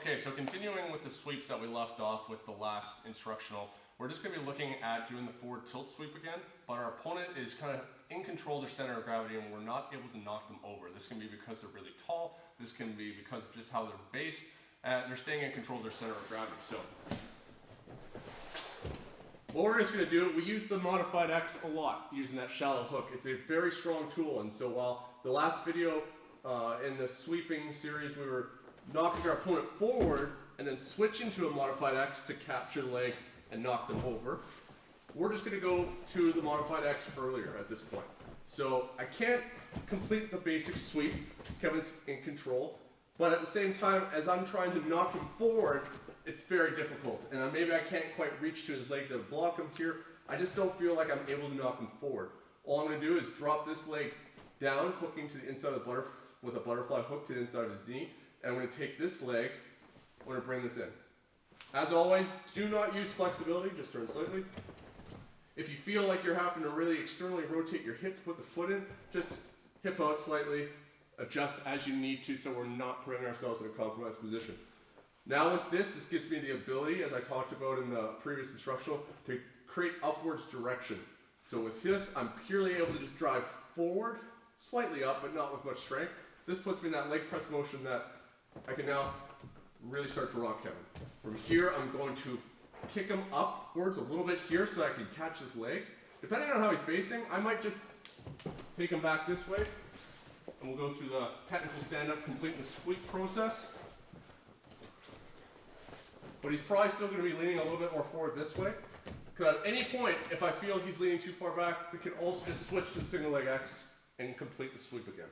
Okay, so continuing with the sweeps that we left off with the last instructional, we're just going to be looking at doing the forward tilt sweep again, but our opponent is kind of in control of their center of gravity and we're not able to knock them over. This can be because they're really tall, this can be because of just how they're based, they're staying in control of their center of gravity. So, what we're just going to do, we use the modified X a lot, using that shallow hook. It's a very strong tool, and so while the last video in the sweeping series we were knocking our opponent forward and then switching to a modified X to capture the leg and knock them over, we're just going to go to the modified X earlier at this point. So I can't complete the basic sweep, Kevin's in control, but at the same time as I'm trying to knock him forward, it's very difficult, and maybe I can't quite reach to his leg to block him here. I just don't feel like I'm able to knock him forward. All I'm going to do is drop this leg down, hooking to the inside of the butterfly with a butterfly hook to the inside of his knee, and I'm going to take this leg, I'm going to bring this in. As always, do not use flexibility, just turn slightly. If you feel like you're having to really externally rotate your hip to put the foot in, just hip out slightly, adjust as you need to so we're not putting ourselves in a compromised position. Now with this gives me the ability, as I talked about in the previous instructional, to create upwards direction. So with this, I'm purely able to just drive forward, slightly up, but not with much strength. This puts me in that leg press motion that I can now really start to rock Kevin. From here, I'm going to kick him upwards a little bit here so I can catch his leg. Depending on how he's facing, I might just take him back this way, and we'll go through the technical stand-up, completing the sweep process. But he's probably still going to be leaning a little bit more forward this way. Because at any point, if I feel he's leaning too far back, we can also just switch to the single leg X and complete the sweep again.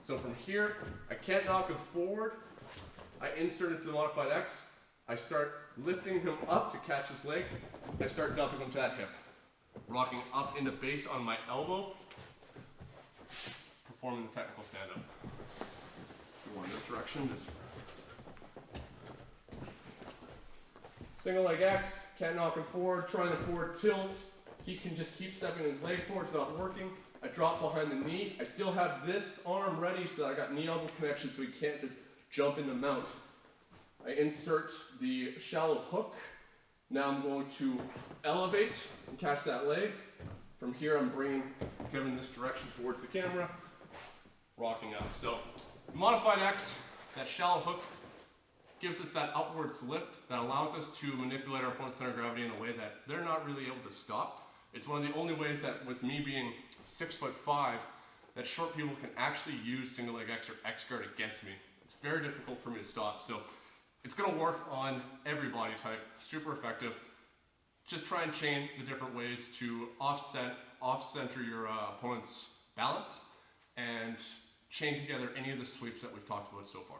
So from here, I can't knock him forward. I insert into the modified X. I start lifting him up to catch his leg. I start dumping him to that hip. Rocking up into base on my elbow. Performing the technical stand-up. Go in this direction. Single leg X, can't knock him forward, trying the forward tilt. He can just keep stepping his leg forward, it's not working. I drop behind the knee. I still have this arm ready so I got knee elbow connection so he can't just jump in the mount. I insert the shallow hook. Now I'm going to elevate and catch that leg. From here I'm bringing Kevin this direction towards the camera, rocking up. So modified X, that shallow hook, gives us that upwards lift that allows us to manipulate our opponent's center of gravity in a way that they're not really able to stop. It's one of the only ways that, with me being 6'5", that short people can actually use single leg X or X guard against me. It's very difficult for me to stop. So it's going to work on every body type, super effective. Just try and chain the different ways to off-center your opponent's balance and chain together any of the sweeps that we've talked about so far.